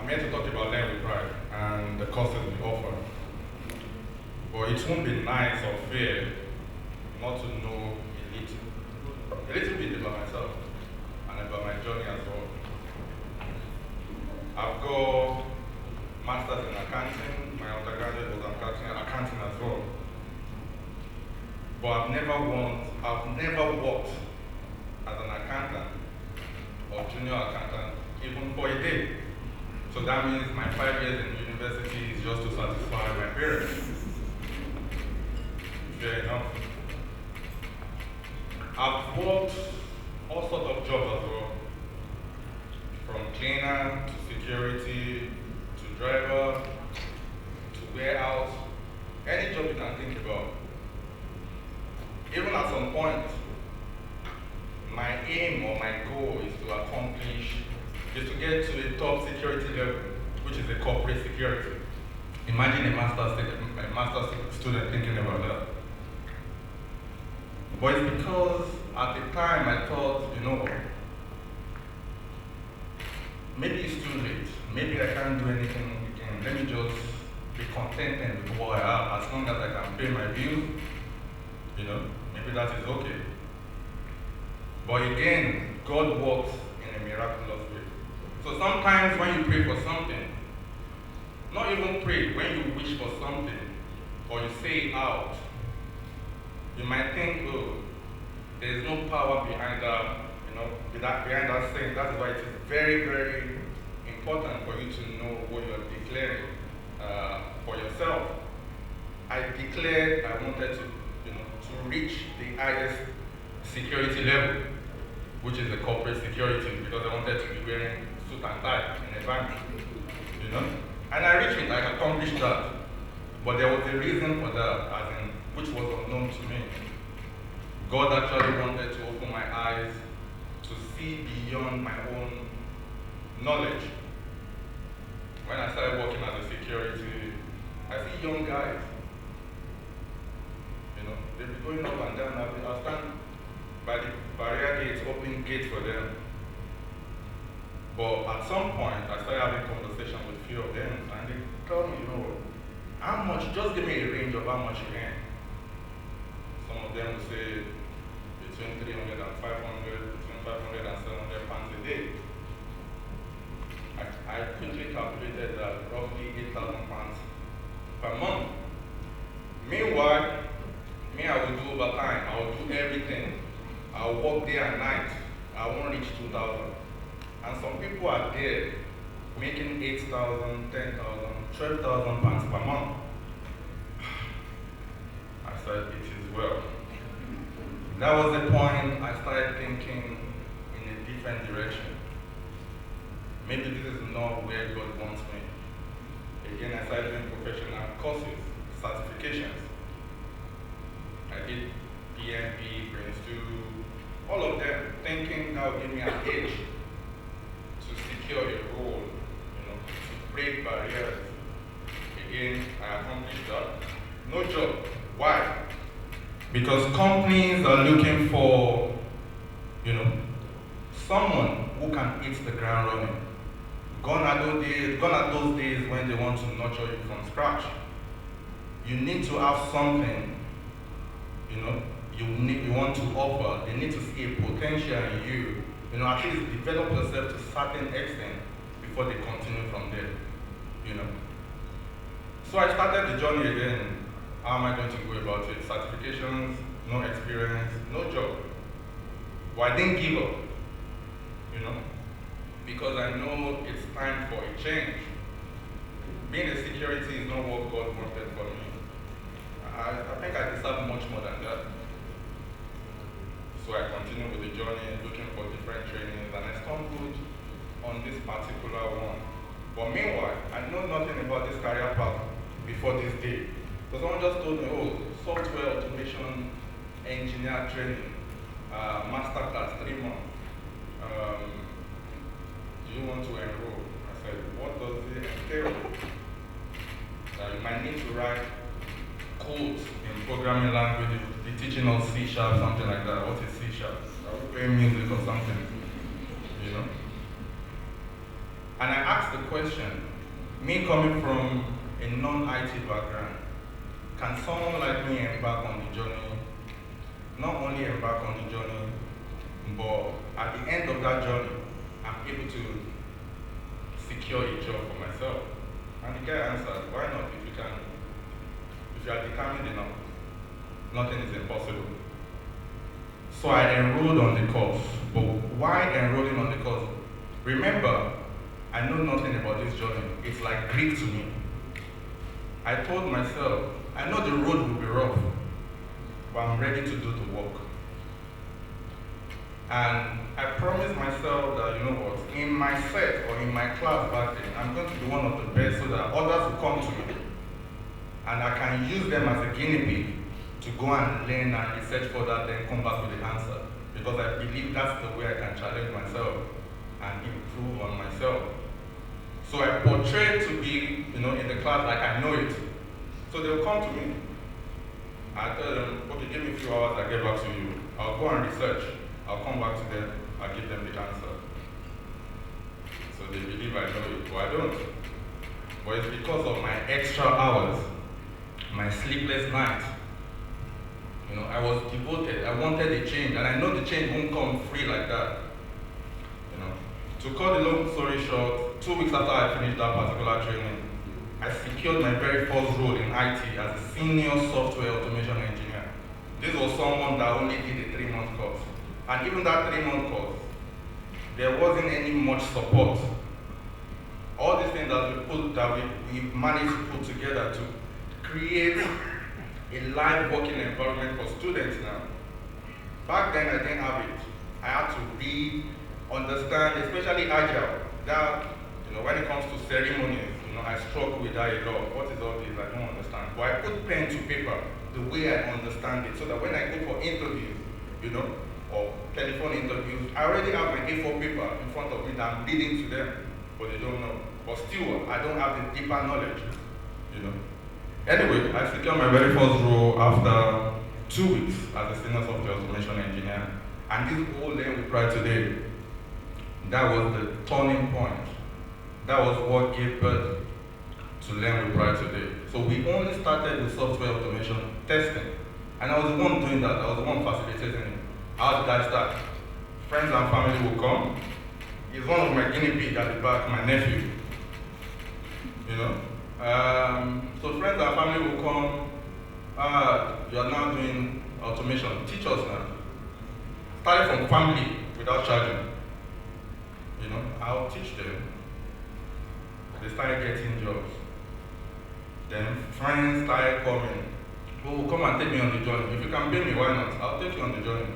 I'm here to talk about Learnwithpride and the courses we offer. But it won't be nice or fair not to know a little bit about myself and about my journey as well. I've got masters in accounting. My undergraduate was accounting as well. But I've never worked as an accountant or junior accountant, even for a day. So that means my 5 years in university is just to satisfy my parents. Fair enough. I've worked all sorts of jobs as well, from cleaner to security to driver to warehouse, any job you can think about. Even at some point, my aim or my goal is to get to a top security level, which is a corporate security. Imagine a master's student thinking about that. But it's because at the time I thought, maybe it's too late. Maybe I can't do anything again. Let me just be contented with what I have as long as I can pay my bills. Maybe that is okay. But again, God works in a miraculous way. So sometimes when you pray for something, not even pray, when you wish for something, or you say it out, you might think, oh, there is no power behind that, behind that saying. That's why it is very, very important for you to know what you are declaring for yourself. I declared I wanted to reach the highest security level, which is the corporate security, because I wanted to be wearing suit and tie in a bank, And I reached it, I accomplished that. But there was a reason for that, which was unknown to me. God actually wanted to open my eyes to see beyond my own knowledge. When I started working as a security, I see young guys, they'll be going up and down. I'll stand by the barrier gates, opening gates for them. But at some point, I started having conversation with a few of them, and they tell me, how much, just give me a range of how much you earn. Some of them will say between 300 and 500, between 500 and 700 pounds a day. I quickly calculated that roughly 8,000 pounds per month. Meanwhile, I will do overtime, I will do everything. I will work day and night. I won't reach 2,000. And some people are there making 8,000, 10,000, 12,000 pounds per month. I said, it is well. That was the point I started thinking in a different direction. Maybe this is not where God wants me. Again, I started doing professional courses, certifications. I did PMP, Prince 2, all of them, thinking that would give me an edge to secure a role, to break barriers. Again, I accomplished that. No job. Why? Because companies are looking for, someone who can hit the ground running. Gone are those days when they want to nurture you from scratch. You need to have something, you want to offer. They need to see a potential in you. At least develop yourself to a certain extent before they continue from there. So I started the journey again. How am I going to go about it? Certifications, no experience, no job. But I didn't give up, because I know it's time for a change. Being a security is not what God wanted for me. I think I deserve much more than that. So I continued with the journey, looking for different trainings, and I stumbled on this particular one. But meanwhile, I know nothing about this career path before this day. So someone just told me, software automation engineer training, masterclass, 3 months. Do you want to enroll? I said, what does it entail? You might need to write codes in programming languages, be teaching us C#, something like that. What is C#? Are we playing music or something? And I asked the question, me coming from a non-IT background, can someone like me embark on the journey, not only embark on the journey, but at the end of that journey, I'm able to secure a job for myself? And the guy answered, why not? If you are determined enough, nothing is impossible. So I enrolled on the course. But why enrolling on the course? Remember, I know nothing about this journey. It's like Greek to me. I told myself, I know the road will be rough, but I'm ready to do the work. And I promised myself that, you know what, in my set or in my class back then, I'm going to be one of the best so that others will come to me. And I can use them as a guinea pig to go and learn and research further, then come back with the answer. Because I believe that's the way I can challenge myself and improve on myself. So I portray to be, in the class like I know it. So they'll come to me. I tell them, okay, give me a few hours, I'll get back to you. I'll go and research. I'll come back to them, I'll give them the answer. So they believe I know it, but I don't. But it's because of my extra hours, my sleepless nights. I was devoted, I wanted a change, and I know the change won't come free like that. To cut the long story short, 2 weeks after I finished that particular training, I secured my very first role in IT as a senior software automation engineer. This was someone that only did a 3-month course. And even that 3-month course, there wasn't any much support. All these things that we managed to put together to create a live working environment for students now. Back then I didn't have it. I had to read, understand, especially Agile. That, when it comes to ceremonies, I struggle with that a lot. What is all this? I don't understand. But I put pen to paper the way I understand it, so that when I go for interviews, or telephone interviews, I already have my A4 paper in front of me that I'm reading to them, but they don't know. But still, I don't have the deeper knowledge, Anyway, I secured my very first role after 2 weeks as a senior software automation engineer. And this whole Learnwithpride today, that was the turning point. That was what gave birth to Learnwithpride today. So we only started with software automation testing. And I was the one doing that. I was the one facilitating it. How did I start? Friends and family will come. He's one of my guinea pigs at the back, my nephew. So friends and family will come. You are now doing automation. Teach us now. Started from family without charging. I'll teach them. They started getting jobs. Then friends started coming. Oh, come and take me on the journey. If you can pay me, why not? I'll take you on the journey.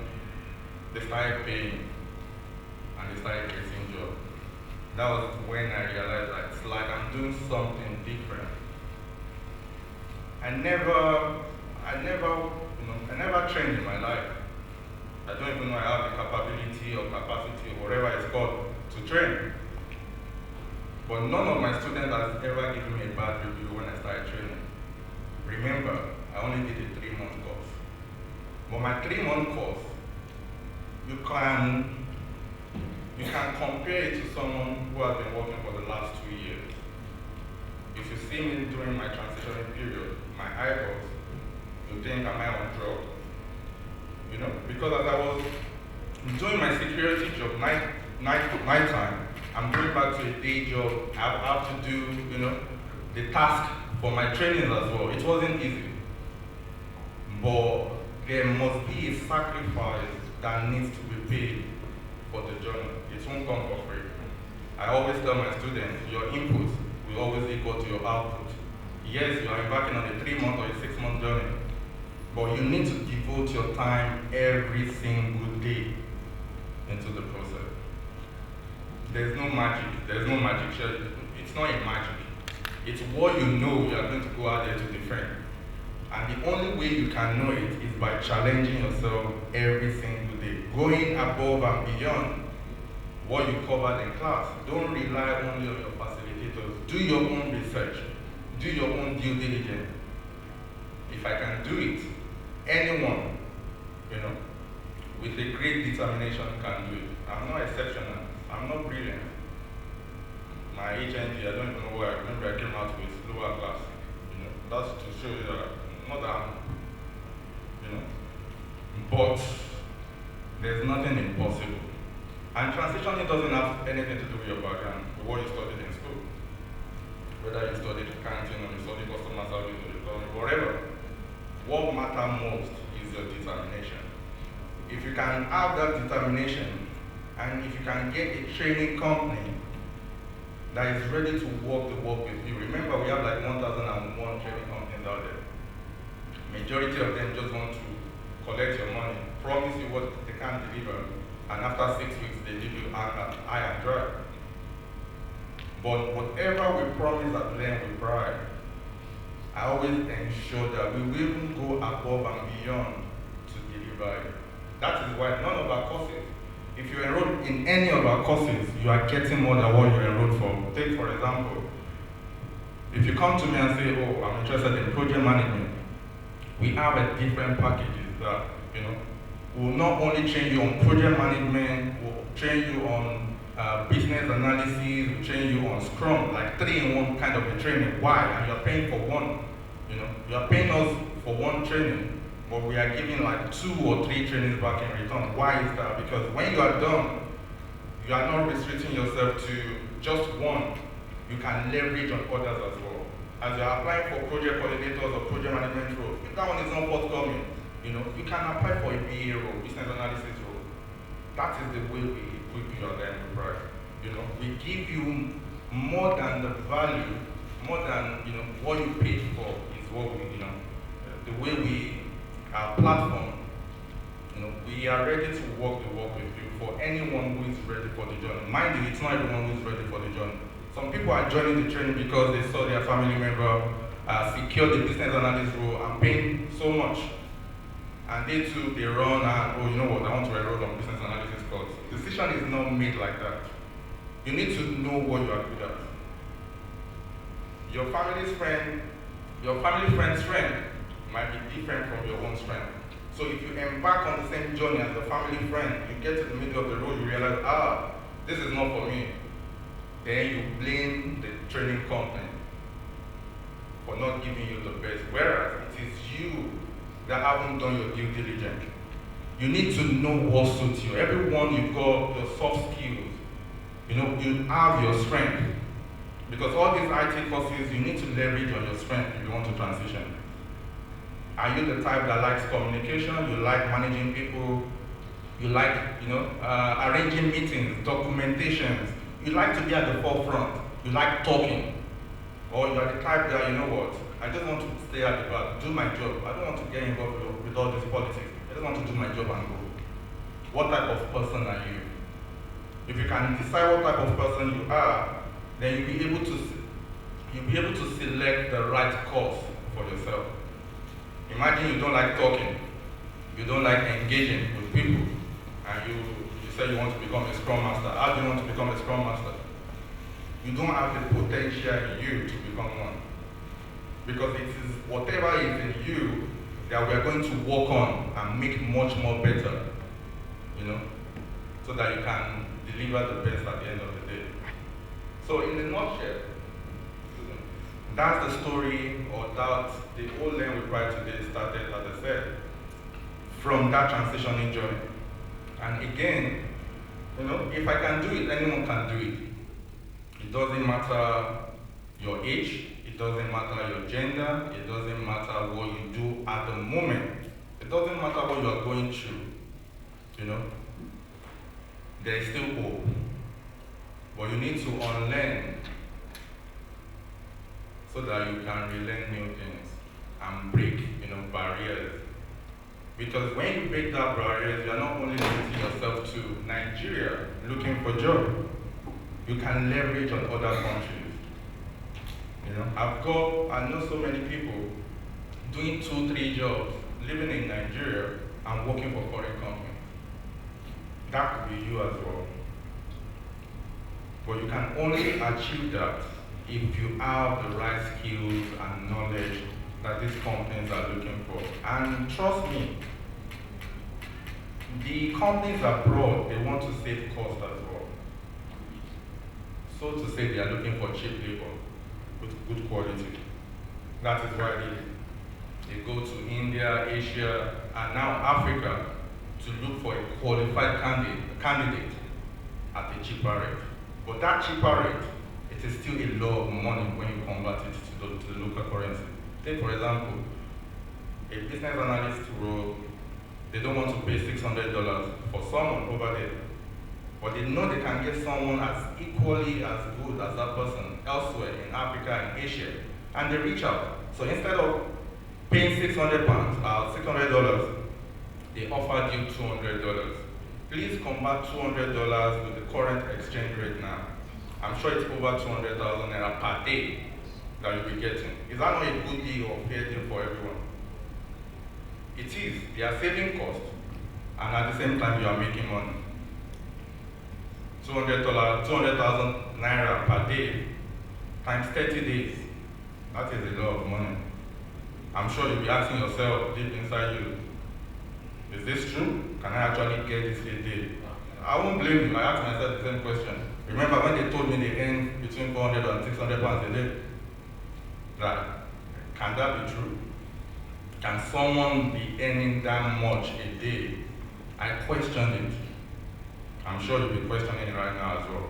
They started paying, and they started getting jobs. That was when I realized that it's like I'm doing something different. I never trained in my life. I don't even know I have the capability or capacity or whatever it's called to train. But none of my students has ever given me a bad review when I started training. Remember, I only did a 3-month course. But my 3-month course, you can compare it to someone who has been working for the last 2 years. If you see me during my transitioning period, my eyeballs, you think, am I on drugs? Because as I was doing my security job night time, I'm going back to a day job. I have to do, the task for my trainings as well. It wasn't easy. But there must be a sacrifice that needs to be paid for the journey. It won't come for free. I always tell my students, your input will always equal to your output. Yes, you are embarking on a 3-month or a 6-month journey, but you need to devote your time every single day into the process. There's no magic. There's no magic. It's not a magic. It's what you know you are going to go out there to defend. And the only way you can know it is by challenging yourself every single day, going above and beyond what you covered in class. Don't rely only on your facilitators. Do your own research. Do your own due diligence. If I can do it, anyone, with a great determination can do it. I'm not exceptional. I'm not brilliant. my HND, I don't even know where I remember I came out with lower class. That's to show you that not that but there's nothing impossible. And transitioning doesn't have anything to do with your background, with what you studied in school. Whether you studied accounting or you studied customer service or you studied whatever. What matters most is your determination. If you can have that determination and if you can get a training company that is ready to walk the walk with you. Remember, we have like 1,001 training companies out there. Majority of them just want to collect your money, promise you what they can't deliver, and after 6 weeks they leave you high and dry. But whatever we promise at Learnwithpride, I always ensure that we will go above and beyond to deliver it. That is why none of our courses, if you enroll in any of our courses, you are getting more than what you enrolled for. Take for example, if you come to me and say, oh, I'm interested in project management, we have a different packages that, will not only train you on project management, will train you on business analysis, will train you on Scrum, like 3-in-1 kind of a training. Why? And you're paying for one. You're paying us for one training, but we are giving like 2 or 3 trainings back in return. Why is that? Because when you are done, you are not restricting yourself to just one. You can leverage on others as well. As you're applying for project coordinators or project management roles, if that one is not forthcoming, you can apply for a BA role, business analysis role. That is the way we equip you at Learnwithpride. We give you more than the value, more than what you paid for is what we, the way we our platform, we are ready to walk the walk with you for anyone who is ready for the journey. Mind you, it's not everyone who is ready for the journey. Some people are joining the training because they saw their family member secure the business analyst role and paying so much. And they too, they run and, oh, you know what, I want to enroll on business analysis course. Decision is not made like that. You need to know what you are good at. Your family friend's friend might be different from your own strength. So if you embark on the same journey as the family friend, you get to the middle of the road, you realize, this is not for me. Then you blame the training company for not giving you the best, whereas it is you that haven't done your due diligence. You need to know what suits you. Everyone, you've got your soft skills. You have your strength. Because all these IT courses, you need to leverage on your strength if you want to transition. Are you the type that likes communication? You like managing people? You like, arranging meetings, documentations? You like to be at the forefront? You like talking? Or you are the type that, I just want to stay at the back, do my job. I don't want to get involved with all this politics. I just want to do my job and go. What type of person are you? If you can decide what type of person you are, then you'll be able to select the right course for yourself. Imagine you don't like talking, you don't like engaging with people, and you say you want to become a Scrum Master. How do you want to become a Scrum Master? You don't have the potential in you to become one. Because it is whatever is in you that we are going to work on and make much more better, so that you can deliver the best at the end of the day. So in a nutshell, that's the story, or that the whole Learnwithpride today started, as I said, from that transitioning journey. And again, if I can do it, anyone can do it. It doesn't matter your age, it doesn't matter your gender, it doesn't matter what you do at the moment, it doesn't matter what you are going through, there is still hope. But you need to unlearn so that you can relearn new things and break, barriers. Because when you break that barriers, you are not only limiting yourself to Nigeria looking for job, you can leverage on other countries. I know so many people doing 2-3 jobs, living in Nigeria and working for foreign companies. That could be you as well. But you can only achieve that if you have the right skills and knowledge that these companies are looking for. And trust me, the companies abroad, they want to save cost as well. so to say they are looking for cheap labor with good quality. That is why they go to India, Asia, and now Africa to look for a qualified candidate at a cheaper rate. But that cheaper rate, it is still a lot of money when you convert it to the local currency. Take for example, a business analyst role, they don't want to pay $600 for someone over there, but they know they can get someone as equally as good as that person elsewhere in Africa and Asia, and they reach out. So instead of paying $600, they offered you $200. Please convert $200 with the current exchange rate now. I'm sure it's over 200,000 naira per day that you'll be getting. Is that not a good deal or fair deal for everyone? It is. They are saving costs, and at the same time you are making money. $200,000 naira per day times 30 days. That is a lot of money. I'm sure you'll be asking yourself deep inside you, is this true? Can I actually get this a day? I won't blame you. I asked myself the same question. Remember when they told me they earn between 400 and 600 pounds a day? Right. Can that be true? Can someone be earning that much a day? I questioned it. I'm sure you'll be questioning it right now as well.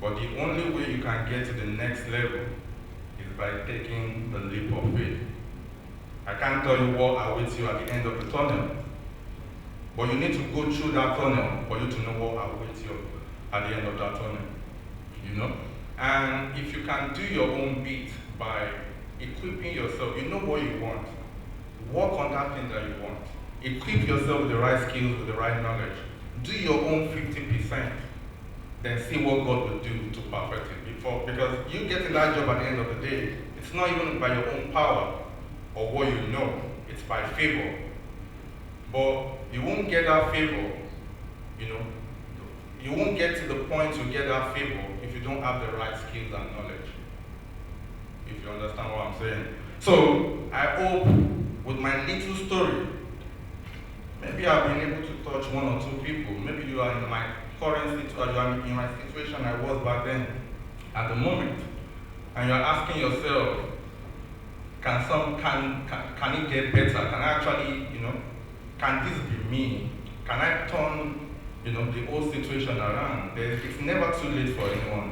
But the only way you can get to the next level is by taking the leap of faith. I can't tell you what awaits you at the end of the tunnel, but you need to go through that tunnel for you to know what awaits you at the end of that tunnel. You know? And if you can do your own bit by equipping yourself, you know what you want. Work on that thing that you want. Equip yourself with the right skills, with the right knowledge. Do your own 50%, then see what God will do to perfect it before. Because you getting that job at the end of the day, it's not even by your own power or what you know, it's by favor. But you won't get that favor, you know, you won't get to the point to get that favor if you don't have the right skills and knowledge. If you understand what I'm saying. So I hope with my little story, maybe I've been able to touch one or two people. Maybe you are in my current situation, you are in my situation I was back then at the moment. And you're asking yourself, can it get better? Can I actually, you know, can this be me? Can I turn, you know, the whole situation around? It's never too late for anyone.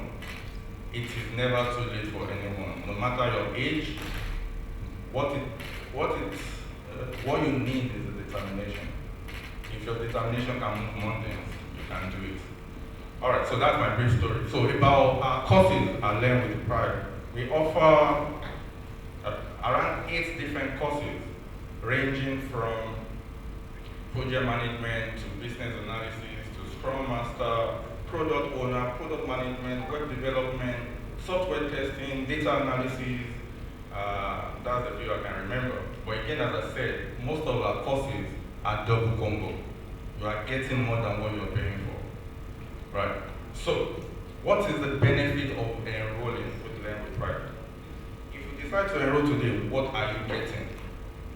It is never too late for anyone. No matter your age, what you need is a determination. If your determination can move mountains, you can do it. All right, so that's my brief story. So about our courses at Learnwithpride, we offer around 8 different courses, ranging from project management to business analysis to Scrum Master, product owner, product management, web development, software testing, data analysis. That's the few I can remember. But again, as I said, most of our courses are double combo. You are getting more than what you are paying for. Right? So, what is the benefit of enrolling with Learnwithpride? If you decide to enroll today, what are you getting?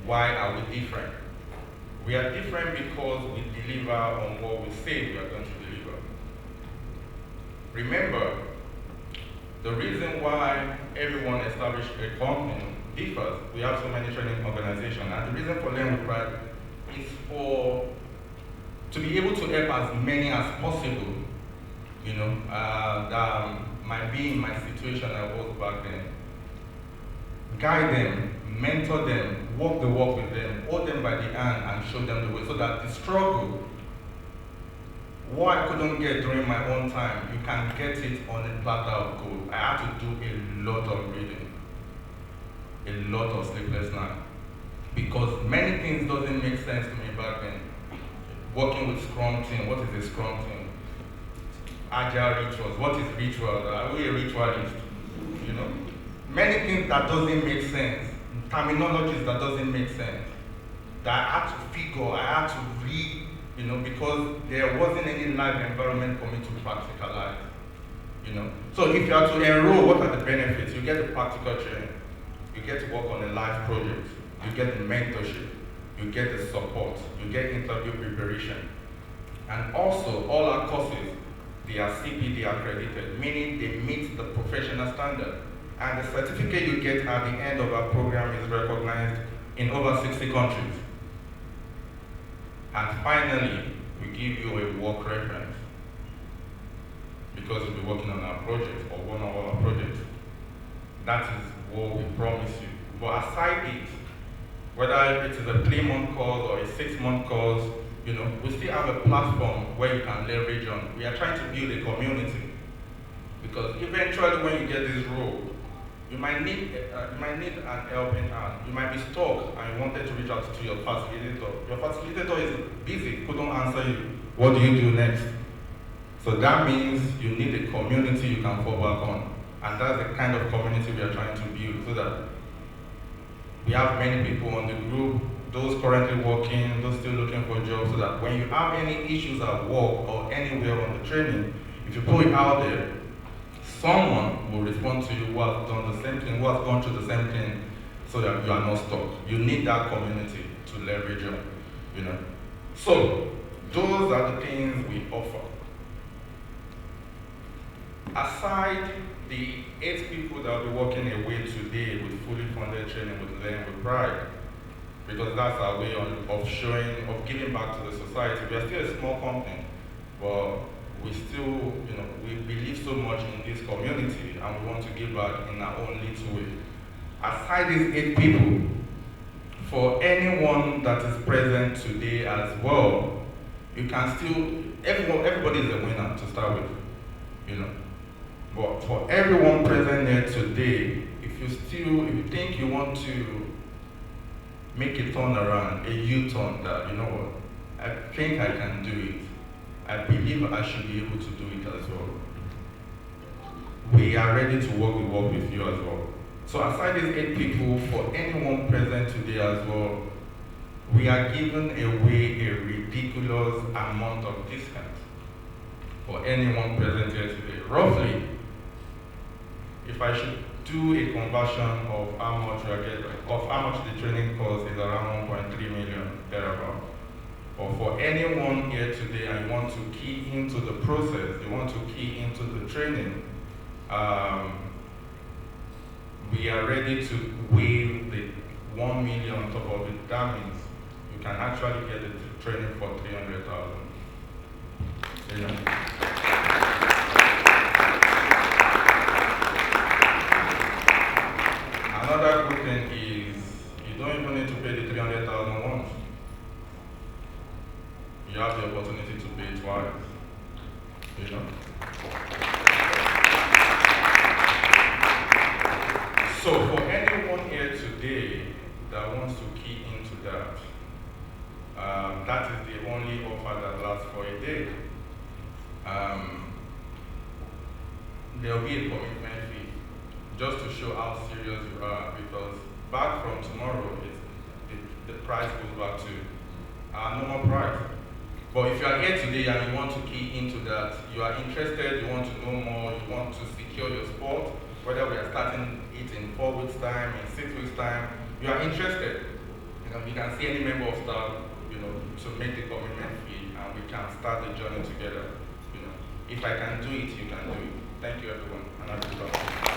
Why are we different? We are different because we deliver on what we say we are going to deliver. Remember, the reason why everyone established a company differs. We have so many training organizations, and the reason for Learnwithpride is to be able to help as many as possible, you know, that might be in my situation I was back then. Guide them, mentor them, walk the walk with them, hold them by the hand and show them the way, so that the struggle, what I couldn't get during my own time, you can get it on a platter of gold. I had to do a lot of reading, a lot of sleepless nights, because many things doesn't make sense to me back then. Working with Scrum team, what is a Scrum team? Agile rituals, what is ritual? Are we a ritualist? You know? Many things that doesn't make sense, terminologies that doesn't make sense, that I had to figure, I had to read, you know, because there wasn't any live environment for me to practicalize, you know. So if you are to enroll, what are the benefits? You get the practical training, you get to work on a live project, you get the mentorship, you get the support, you get interview preparation. And also, all our courses, they are CPD accredited, meaning they meet the professional standard. And the certificate you get at the end of our program is recognized in over 60 countries. And finally, we give you a work reference because you'll be working on our project or one of our projects. That is what we promise you. But aside it, whether it is a 3-month course or a 6-month course, we still have a platform where you can leverage on. We are trying to build a community because eventually, when you get this role, you might need an helping hand. You might be stuck and you wanted to reach out to your facilitator. Your facilitator is busy, couldn't answer you. What do you do next? So that means you need a community you can fall back on. And that's the kind of community we are trying to build so that we have many people on the group, those currently working, those still looking for jobs, so that when you have any issues at work or anywhere on the training, if you put it out there, someone will respond to you who has done the same thing, who has gone through the same thing, so that you are not stuck. You need that community to leverage on, So, those are the things we offer. Aside the 8 people that will be walking away today with fully funded training with Learnwithpride, because that's our way of showing, of giving back to the society. We are still a small company, but we still, we believe so much in this community and we want to give back in our own little way. Aside these 8 people, for anyone that is present today as well, you can still, everybody is a winner to start with, But for everyone present here today, if you think you want to make a turnaround, a U-turn, that, I think I can do it. I believe I should be able to do it as well. We are ready to work with you as well. So aside these 8 people, for anyone present today as well, we are giving away a ridiculous amount of discount for anyone present here today. Roughly, if I should do a conversion of how much the training cost is around 1.3 million thereabout. Or for anyone here today and you want to key into the process, you want to key into the training, we are ready to waive the 1 million on top of it. That means you can actually get the training for 300,000. Another good thing is you don't even need to pay the 300,000 once. You have the opportunity to pay twice. So for anyone here today that wants to key into that, that is the only offer that lasts for a day. There will be a commitment fee just to show how serious you are, because back from tomorrow, the price goes back to our normal price. But if you are here today and you want to key into that, you are interested, you want to know more, you want to secure your spot, whether we are starting it in 4 weeks' time, in 6 weeks' time, you are interested. You can see any member of staff, to make the commitment fee, and we can start the journey together. If I can do it, you can do it. Thank you, everyone. And I'll be back.